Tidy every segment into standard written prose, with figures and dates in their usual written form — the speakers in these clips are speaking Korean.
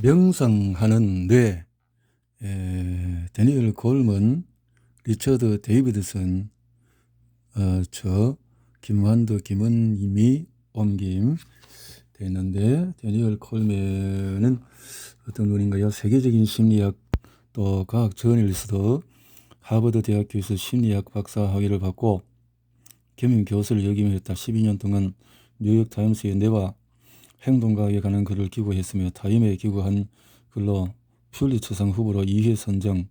명상하는 뇌. 데니얼 골먼, 리처드 데이비드슨, 저 김환도, 김은임이 옮김 되는데, 데니얼 콜먼은 어떤 분인가요? 세계적인 심리학 또 과학 저널리스트, 하버드 대학교에서 심리학 박사 학위를 받고 겸임 교수를 역임했다. 12년 동안 뉴욕 타임스의 뇌와 행동과학에 관한 글을 기고했으며 타임에 기고한 글로 퓰리처상 후보로 2회 선정,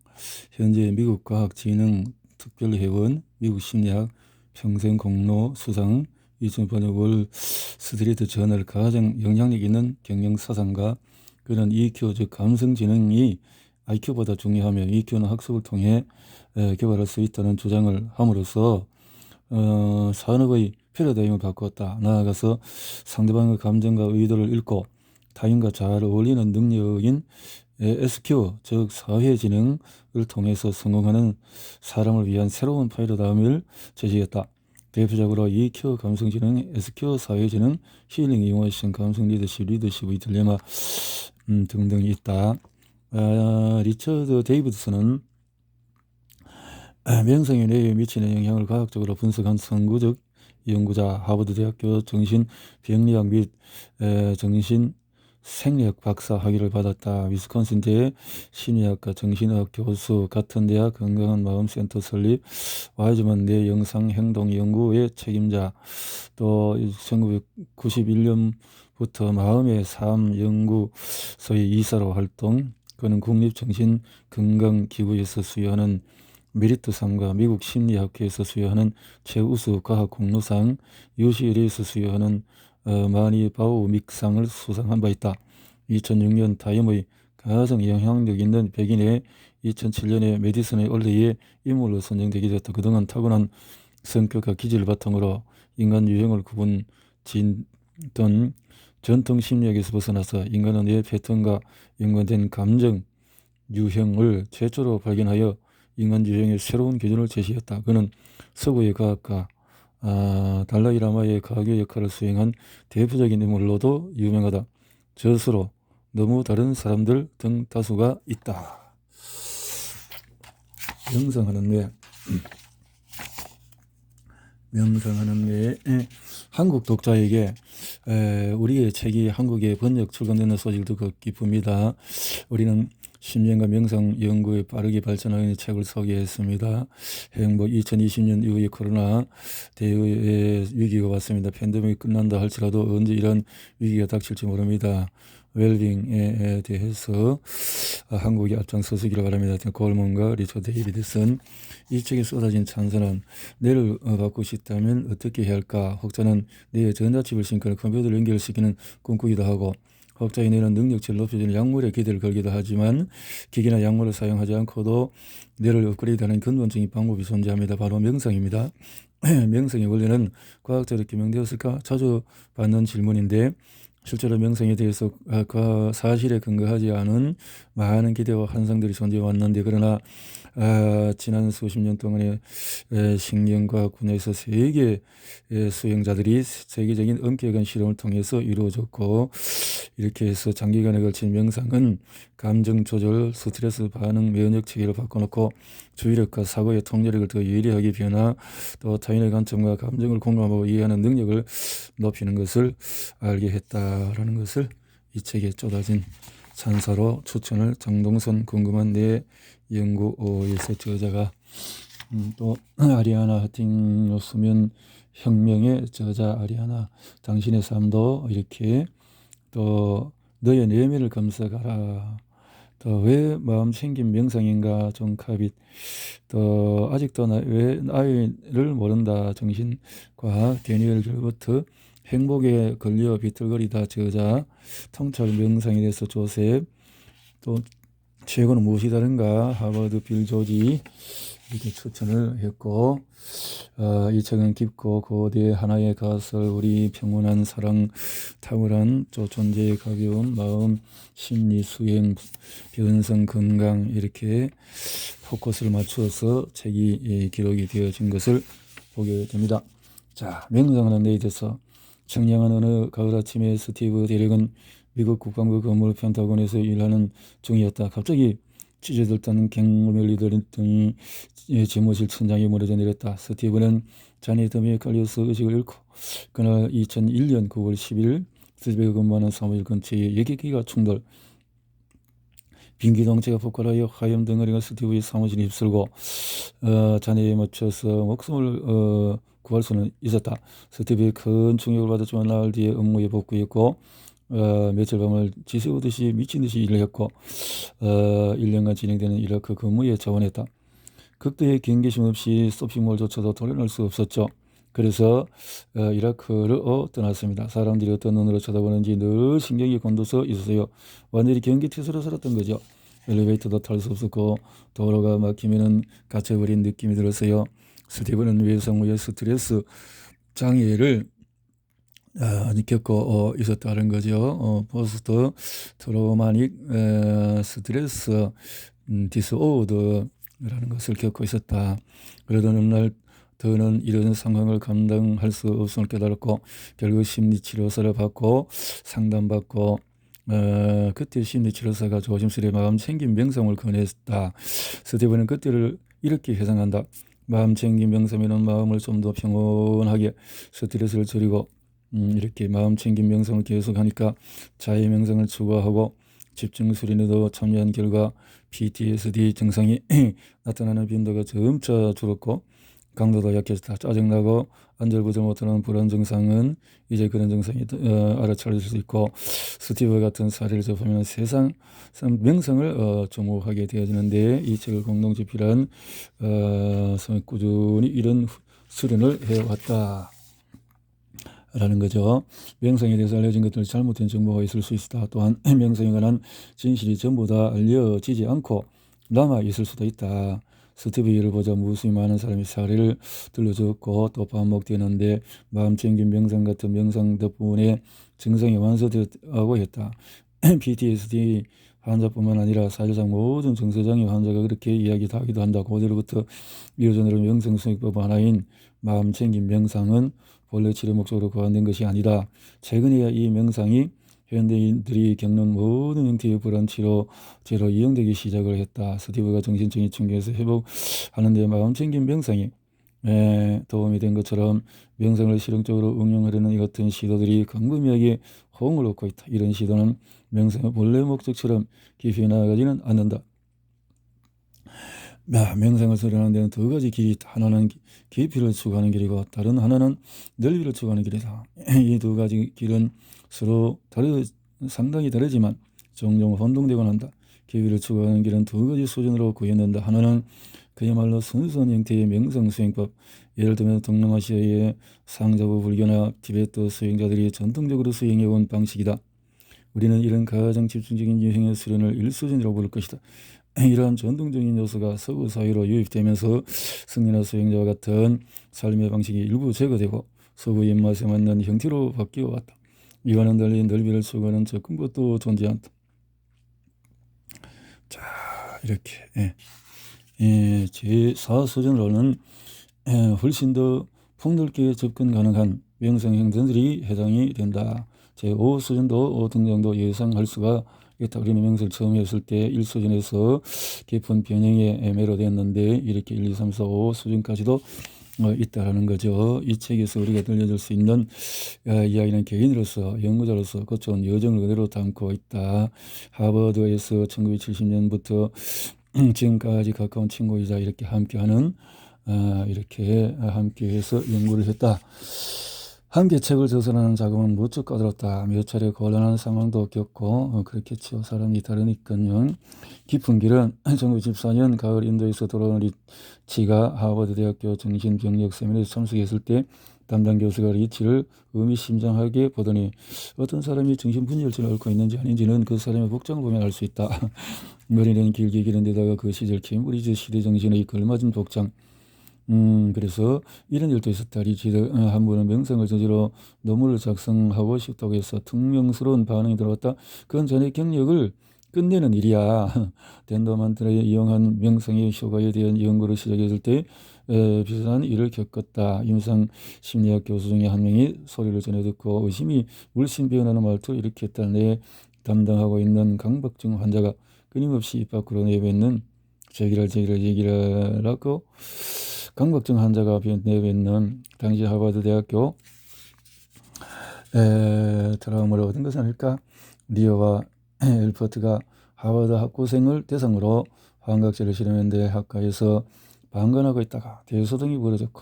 현재 미국 과학진흥특별회원, 미국 심리학 평생공로 수상, 2008년 월스트리트 저널 가장 영향력 있는 경영사상가. 그는 EQ 즉 감성지능이 IQ보다 중요하며 EQ는 학습을 통해 개발할 수 있다는 주장을 함으로써 산업의 패러다임을 바꾸었다. 나아가서 상대방의 감정과 의도를 읽고 타인과 잘 어울리는 능력인 SQ 즉 사회지능을 통해서 성공하는 사람을 위한 새로운 패러다임을 제시했다. 대표적으로 EQ 감성지능, SQ 사회지능, 힐링 이모션, 감성 리더십, 리더십의 딜레마 등등이 있다. 리처드 데이비드슨은 명성의 뇌에 미치는 영향을 과학적으로 분석한 선구적 연구자, 하버드 대학교 정신병리학 및 정신생리학 박사 학위를 받았다. 위스콘신대 심리학과 정신의학 교수, 같은 대학 건강한 마음 센터 설립, 와이즈만 뇌 영상 행동 연구의 책임자, 또 1991년부터 마음의 삶 연구소의 이사로 활동. 그는 국립정신건강기구에서 수여하는 메리트상과 미국 심리학회에서 수여하는 최우수 과학 공로상, UCLA에서 수여하는 마니 바우믹상을 수상한 바 있다. 2006년 타임의 가장 영향력 있는 백인의 2007년에 메디슨의 원래의 인물로 선정되게 되었다. 그동안 타고난 성격과 기질을 바탕으로 인간 유형을 구분 짓던 전통 심리학에서 벗어나서 인간의 뇌 패턴과 연관된 감정 유형을 최초로 발견하여 인간 유형의 새로운 기준을 제시했다. 그는 서구의 과학가 달라이라마의 가교 역할을 수행한 대표적인 인물로도 유명하다. 저수로 너무 다른 사람들 등 다수가 있다. 명상하는 뇌. 명상하는 뇌. 한국 독자에게 우리의 책이 한국에 번역 출간되는 소식을 듣고 기쁩니다. 우리는 심리학과 명상 연구에 빠르게 발전하는 책을 소개했습니다. 행복 2020년 이후에 코로나 대의 위기가 왔습니다. 팬데믹이 끝난다 할지라도 언제 이런 위기가 닥칠지 모릅니다. 웰빙에 대해서 한국이 앞장서시기를 바랍니다. 골먼과 리처드 데이비드슨. 이 책에 쏟아진 찬사는 뇌를 바꾸고 싶다면 어떻게 해야 할까? 혹자는 뇌에 전자칩을 심고 컴퓨터를 연결시키는 꿈꾸기도 하고, 혹자의 뇌는 능력치를 높여주는 약물에 기대를 걸기도 하지만 기계나 약물을 사용하지 않고도 뇌를 업그레이드하는 근본적인 방법이 존재합니다. 바로 명상입니다. 명상의 원리는 과학적으로 규명되었을까? 자주 받는 질문인데, 실제로 명상에 대해서 사실에 근거하지 않은 많은 기대와 환상들이 존재해 왔는데, 그러나 지난 수십 년 동안의 신경과학 분야에서 세계 수행자들이 세계적인 엄격한 실험을 통해서 이루어졌고, 이렇게 해서 장기간에 걸친 명상은 감정 조절, 스트레스 반응, 면역 체계를 바꿔놓고 주의력과 사고의 통제력을 더 예리하게 변화, 또 타인의 관점과 감정을 공감하고 이해하는 능력을 높이는 것을 알게 했다라는 것을 이 책에 쏟아진 찬사로 추천을. 장동선 궁금한 내 연구에서 저자가 또 아리아나 하팅로 수면 혁명의 저자 아리아나, 당신의 삶도 이렇게, 또 너의 내면을 검색하라, 또 왜 마음 챙김 명상인가 정카빗, 또 아직도 왜 나이를 모른다 정신과학, 데니얼 길버트, 행복에 걸려 비틀거리다 저자, 통찰 명상에 대해서 조셉, 또 최고는 무엇이 다른가 하버드 빌 조지, 이렇게 추천을 했고, 이 책은 깊고 고대 하나의 가설, 우리 평온한 사랑, 탁월한 존재의 가벼움, 마음, 심리, 수행, 변성, 건강, 이렇게 포커스를 맞추어서 책이 기록이 되어진 것을 보게 됩니다. 자, 명상하는 데 대해서 청량한 어느 가을 아침에 스티브 대력은 미국 국방부 건물 펜타곤에서 일하는 중이었다. 갑자기 찢어졌다는 갱물리들 등이 집무실 천장에 무너져 내렸다. 스티브는 잔해 더미에 깔려서 의식을 잃고 그날 2001년 9월 10일 스티브가 근무하는 사무실 근처에 여객기가 충돌, 빈기동체가 폭발하여 하얀 덩어리가 스티브의 사무실에 휩쓸고 잔해에 묻혀서 목숨을 구할 수는 있었다. 스티브의 큰 충격을 받았지만 나흘 뒤에 업무에 복귀했고 며칠 밤을 지새우듯이 미친 듯이 일을 했고 1년간 진행되는 이라크 근무에 자원했다. 극도의 경계심 없이 쇼핑몰조차도 돌려낼 수 없었죠. 그래서 이라크를 떠났습니다. 사람들이 어떤 눈으로 쳐다보는지 늘 신경이 곤두서 있었어요. 완전히 경계태세로 살았던 거죠. 엘리베이터도 탈 수 없었고 도로가 막히면 갇혀버린 느낌이 들었어요. 스티브는 외상후의 스트레스 장애를 겪고 있었다는 거죠. 포스트 트로마닉 스트레스 디스오더라는 것을 겪고 있었다. 그러던 어느 날 더는 이런 상황을 감당할 수 없음을 깨달았고 결국 심리치료사를 받고 상담받고 그때 심리치료사가 조심스레 마음 챙김 명상을 권했다. 스티브는 그때를 이렇게 회상한다. 마음 챙김 명상에는 마음을 좀 더 평온하게 스트레스를 줄이고 이렇게 마음 챙김 명상을 계속하니까 자해 명상을 추가하고 집중 수련에도 참여한 결과 PTSD 증상이 나타나는 빈도가 점차 줄었고 강도도 약해졌다. 짜증나고 안절부절 못하는 불안 증상은 이제 그런 증상이 알아차릴 수 있고 스티브 같은 사례를 접하면 세상 명상을 주목하게 되어지는데 이 책을 공동집필한 꾸준히 이런 수련을 해왔다. 라는 거죠. 명상에 대해서 알려진 것들 잘못된 정보가 있을 수 있다. 또한 명상에 관한 진실이 전부 다 알려지지 않고 남아 있을 수도 있다. 스티브 예를 보자 무수히 많은 사람이 사례를 들려줬고 또 반복되는데 마음 챙김 명상 같은 명상 덕분에 증상이 완화되고 했다. PTSD 환자뿐만 아니라 사실상 모든 정서장애 환자가 그렇게 이야기하기도 한다. 고대로부터 이어져내는 명상수행법 하나인 마음 챙김 명상은 본래 치료 목적으로 고안된 것이 아니다. 최근에야 이 명상이 현대인들이 겪는 모든 형태의 불안 치료제로 이용되기 시작을 했다. 스티브가 정신적인 충격에서 회복하는 데 마음 챙김 명상이 도움이 된 것처럼 명상을 실용적으로 응용하려는 이 같은 시도들이 광범위하게 호응을 얻고 있다. 이런 시도는 명상의 본래 목적처럼 깊이 나아가지는 않는다. 명상을 수련하는 데는 두 가지 길이 있다. 하나는 깊이를 추구하는 길이고 다른 하나는 넓이를 추구하는 길이다. 이 두 가지 길은 서로 상당히 다르지만 종종 혼동되곤 한다. 깊이를 추구하는 길은 두 가지 수준으로 구현된다. 하나는 그야말로 순수한 형태의 명상 수행법, 예를 들면 동남아시아의 상자부 불교나 티베트 수행자들이 전통적으로 수행해온 방식이다. 우리는 이런 가장 집중적인 유형의 수련을 일수준이라고 부를 것이다. 이러한 전통적인 요소가 서구 사회로 유입되면서 승리나 수행자와 같은 삶의 방식이 일부 제거되고 서구 입맛에 맞는 형태로 바뀌어 왔다. 이와는 달리 넓이를 추구하는 접근법도 존재한다. 자, 이렇게 제4수준으로는 훨씬 더 폭넓게 접근 가능한 명상 형태들이 해당이 된다. 제5수준도 등장도 예상할 수가 있다. 우리는 명상을 처음 했을 때 1수준에서 깊은 변형에 매료됐는데 이렇게 1, 2, 3, 4, 5 수준까지도 있다라는 거죠. 이 책에서 우리가 들려줄 수 있는 이야기는 개인으로서 연구자로서 거쳐온 여정을 그대로 담고 있다. 하버드에서 1970년부터 지금까지 가까운 친구이자 이렇게 함께하는 이렇게 함께해서 연구를 했다. 함께 책을 저서라는 작업은 무척 까다롭다. 몇 차례 곤란한 상황도 겪고 그렇겠죠. 사람이 다르니까요. 깊은 길은 1914년 가을 인도에서 돌아온 리치가 하버드대학교 정신병력 세미나에 참석했을 때 담당 교수가 리치를 의미심장하게 보더니 어떤 사람이 정신분열증을 앓고 있는지 아닌지는 그 사람의 복장을 보면 알 수 있다. 머리는 길게 기른 데다가 그 시절 케임브리지 시대 정신의 걸맞은 복장. 그래서 이런 일도 있었다. 리치드 한 분은 명상을 저지러 논문을 작성하고 싶다고 해서 퉁명스러운 반응이 들어왔다. 그건 자네 경력을 끝내는 일이야. 덴더만트를 이용한 명상의 효과에 대한 연구를 시작했을 때 비슷한 일을 겪었다. 임상 심리학 교수 중에 한 명이 소리를 전해 듣고 의심이 물씬 배어나는 말투로 이렇게 했다. 내 담당하고 있는 강박증 환자가 끊임없이 입 밖으로 내뱉는 제기랄 하고 강박증 환자가 내뱉는 당시 하버드 대학교 트라우마를 얻은 것은 아닐까? 리어와 엘퍼트가 하버드 학부생을 대상으로 환각제를 실험했는데 학과에서 방관하고 있다가 대소동이 벌어졌고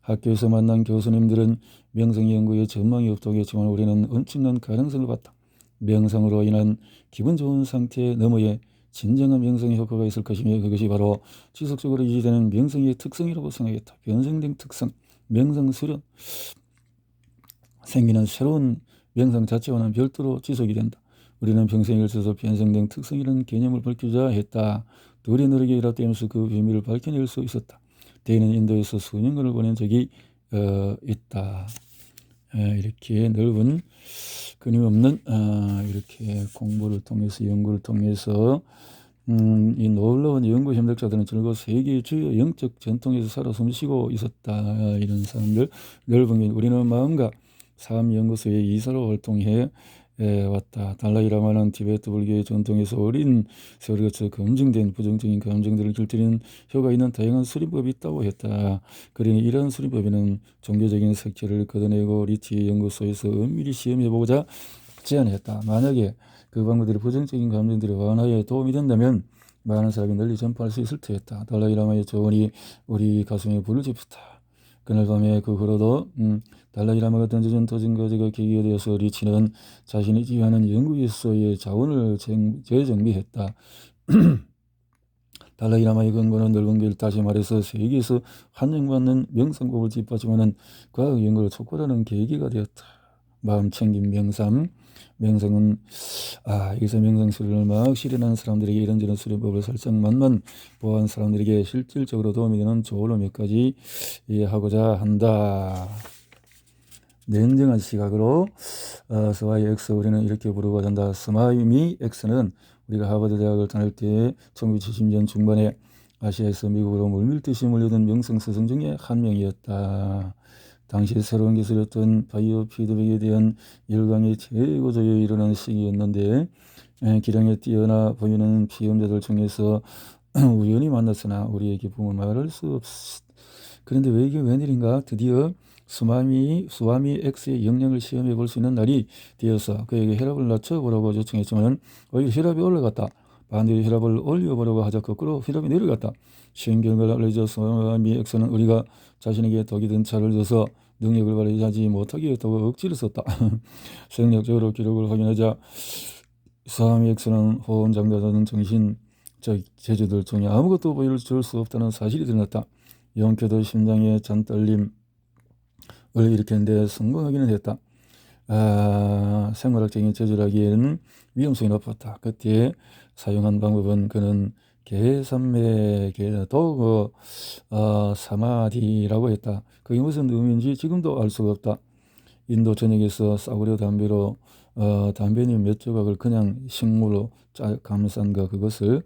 학교에서 만난 교수님들은 명상 연구에 전망이 없다겠지만 우리는 엄청난 가능성을 봤다. 명상으로 인한 기분 좋은 상태의 너머에 진정한 명상의 효과가 있을 것이며 그것이 바로 지속적으로 유지되는 명상의 특성이라고 생각했다. 변성된 특성, 명상 수련, 생기는 새로운 명상 자체와는 별도로 지속이 된다. 우리는 평생에 걸쳐서 변성된 특성이라는 개념을 밝히자 했다. 둘이 노력에 일합되면서 그 비밀을 밝혀낼 수 있었다. 대인은 인도에서 수년간을 보낸 적이 있다. 이렇게 넓은 끊임없는 이렇게 공부를 통해서 연구를 통해서 이 놀라운 연구 협력자들은 절거 세계 주요 영적 전통에서 살아 숨쉬고 있었다. 이런 사람들 넓은 게 우리는 마음과 삶 연구소의 이사로 활동해 왔다. 달라이라마는 티베트 불교의 전통에서 어린 세월을 거쳐 검증된 부정적인 감정들을 길들이는 효과 있는 다양한 수리법이 있다고 했다. 그러니 이런 수리법에는 종교적인 색채를 걷어내고 리치 연구소에서 엄밀히 시험해보고자 제안했다. 만약에 그 방법들이 부정적인 감정들의 완화에 도움이 된다면 많은 사람이 널리 전파할 수 있을 테였다. 달라이라마의 조언이 우리 가슴에 불을 지폈다. 그날 밤에 그 후로도 달라이라마가 던져준 도전과제가 계기가 되어서 리치는 자신이 지휘하는 연구기소의 자원을 재정비했다. 달라이라마의 근거는 넓은 길, 다시 말해서 세계에서 환영받는 명상법을 뒷받침하는 과학 연구를 촉발하는 계기가 되었다. 마음 챙김 명상. 명상은 여기서 명상 수련을 막 실현한 사람들에게 이런저런 수련법을 살짝만 보한 사람들에게 실질적으로 도움이 되는 조언을 몇 가지 하고자 한다. 냉정한 시각으로 스마이 X 우리는 이렇게 부르고 한다. 스마이 X는 우리가 하버드 대학을 다닐 때 1970년 중반에 아시아에서 미국으로 물밀듯이 몰려든 명성 스승 중에 한 명이었다. 당시 새로운 기술이었던 바이오 피드백에 대한 열광이 최고조에 이르는 시기였는데 기량에 뛰어나 보이는 피험자들 중에서 우연히 만났으나 우리에게 보면 말할 수 없. 그런데 왜 이게 웬일인가? 드디어 수아미 X의 역량을 시험해 볼 수 있는 날이 되어서 그에게 혈압을 낮춰보라고 요청했지만 오히려 혈압이 올라갔다. 반대로 혈압을 올려보려고 하자 거꾸로 혈압이 내려갔다. 시험 결과를 알려줘 수아미 X는 우리가 자신에게 독이 든 차를 줘서 능력을 발휘하지 못하게 했다고 억지를 썼다. 생략적으로 기록을 확인하자 수아미 X는 호언장담하는 정신적 제주들 중에 아무것도 보여줄 수 없다는 사실이 드러났다. 영표도 심장의 잔떨림을 일으켰는데 성공하기는 했다. 생물학적인 제주라기에는 위험성이 높았다. 그때 사용한 방법은 그는 계산매 도구 사마디라고 했다. 그게 무슨 의미인지 지금도 알 수가 없다. 인도 전역에서 싸구려 담배로 담배잎 몇 조각을 그냥 식물로 감싼 그것을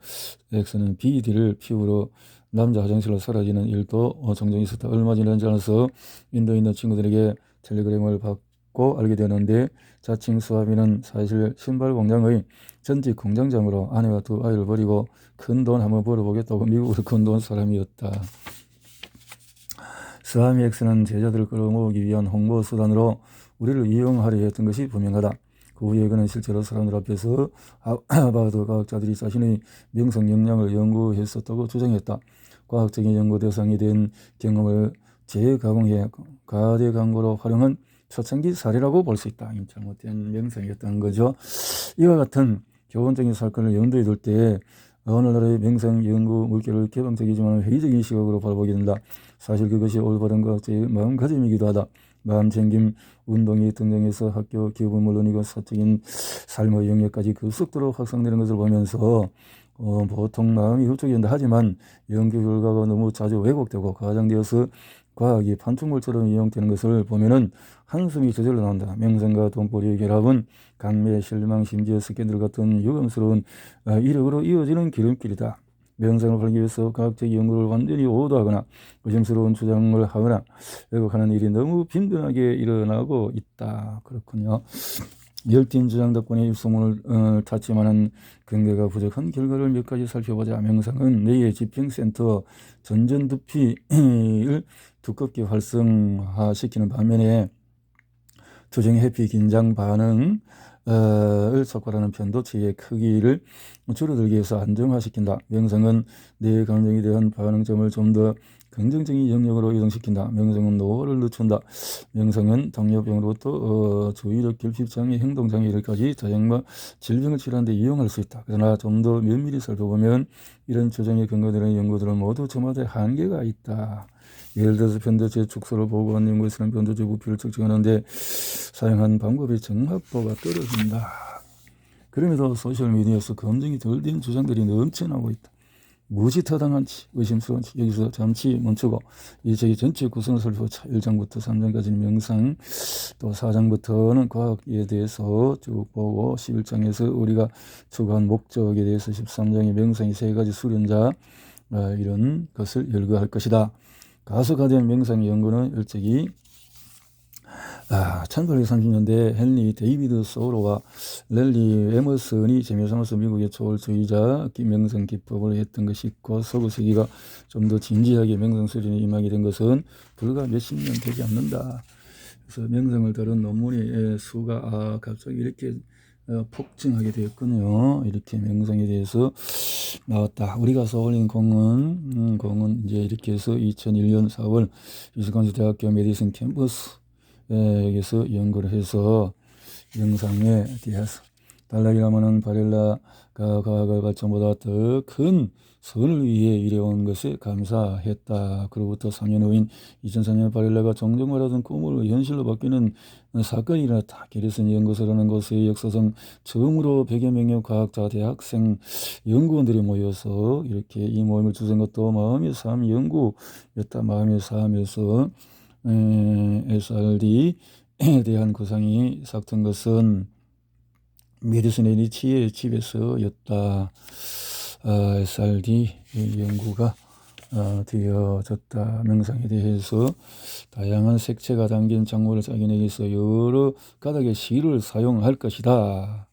X는 비디를 피우러 남자 화장실로 사라지는 일도 종종 있었다. 얼마 지나지 않아서 인도에 있는 친구들에게 텔레그램을 받고 알게 되는데 자칭 수아미는 사실 신발 공장의 전직 공장장으로 아내와 두 아이를 버리고 큰 돈 한번 벌어보겠다고 미국으로 건너온 사람이었다. 수아미 X는 제자들을 끌어모으기 위한 홍보 수단으로 우리를 이용하려 했던 것이 분명하다. 그 후에 그는 실제로 사람들 앞에서 하버드 과학자들이 자신의 명성 역량을 연구했었다고 주장했다. 과학적인 연구 대상이 된 경험을 재가공해 가대 광고로 활용한 초창기 사례라고 볼 수 있다. 잘못된 명상이었던 거죠. 이와 같은 교훈적인 사건을 염두에 둘 때 오늘날의 명상 연구 물결을 개방적이지만 회의적인 시각으로 바라보게 된다. 사실 그것이 올바른 과학자의 마음가짐이기도 하다. 마음챙김 운동이 등장해서 학교 기업은 물론이고 사적인 삶의 영역까지 급속도로 확산되는 것을 보면서 보통 마음이 흡족된다 하지만 연구 결과가 너무 자주 왜곡되고 과장되어서 과학이 판촉물처럼 이용되는 것을 보면은 한숨이 저절로 나온다. 명상과 돈벌이의 결합은 강매, 실망, 심지어 스캔들 같은 유감스러운 이력으로 이어지는 기름길이다. 명상을 하기 위해서 과학적 연구를 완전히 오도하거나 의심스러운 주장을 하거나 왜곡하는 일이 너무 빈번하게 일어나고 있다. 그렇군요. 열띤 주장 덕분에 입소문을 탔지만은 근거가 부족한 결과를 몇 가지 살펴보자. 명상은 뇌의 집중센터 전전두피를 두껍게 활성화시키는 반면에 투정, 회피, 긴장 반응을 촉발하는 편도체의 크기를 줄어들게 해서 안정화시킨다. 명상은 뇌의 감정에 대한 반응점을 좀 더 긍정적인 영역으로 이동시킨다. 명상은 노화를 늦춘다. 명상은 당뇨병으로부터 주의력 결핍장애, 행동장애 이렇게까지 자정과 질병을 치료하는 데 이용할 수 있다. 그러나 좀 더 면밀히 살펴보면 이런 조정에 근거되는 연구들은 모두 저마다 한계가 있다. 예를 들어서 편도체 축소를 보고한 연구에서는 편도체 부피를 측정하는데 사용한 방법의 정확도가 떨어진다. 그럼에도 소셜미디어에서 검증이 덜 된 주장들이 넘쳐나고 있다. 무지 타당한지 의심스러운지 여기서 잠시 멈추고 이 책의 전체 구성을 살펴보자. 1장부터 3장까지는 명상, 또 4장부터는 과학에 대해서 쭉 보고 11장에서 우리가 추구한 목적에 대해서 13장의 명상의 세 가지 수련자 이런 것을 열거할 것이다. 가수가 된 명상의 연구는 일찍이 1830년대 헨리 데이비드 소로와 랠리 에머슨이 재미 삼아서 미국의 초월주의자 명상 기법을 했던 것이 있고 서구 세계가 좀 더 진지하게 명상 수련에 임하게 된 것은 불과 몇십 년 되지 않는다. 그래서 명상을 다룬 논문의 수가 갑자기 이렇게 폭증하게 되었군요. 이렇게 명상에 대해서 나왔다. 우리가 쏘올린 공은 이제 이렇게 해서 2001년 4월 위스콘신 대학교 메디슨 캠퍼스 여기서 연구를 해서 명상에 대해서 달라이라마는 바렐라가 과학을 발전보다 더 큰 선을 위해 일해온 것에 감사했다. 그로부터 3년 후인 2004년 바렐라가 정정화라던 꿈을 현실로 바뀌는 사건이 일어났다. 게리슨 연구소라는 곳의 역사상 처음으로 100여 명의 과학자, 대학생, 연구원들이 모여서 이렇게 이 모임을 주선 것도 마음의 삶 연구였다. 마음의 삶에서 SRD에 대한 구상이 삭튼 것은 메디슨 리치의 집에서였다. SRD 연구가 되어졌다. 명상에 대해서 다양한 색채가 담긴 작물을 짜겨내기 위해서 여러 가닥의 실을 사용할 것이다.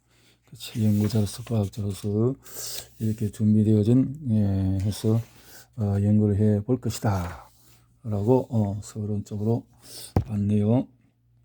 연구자로서 과학자로서 이렇게 준비되어진 해서 연구를 해 볼 것이다. 라고 서론적으로 봤네요.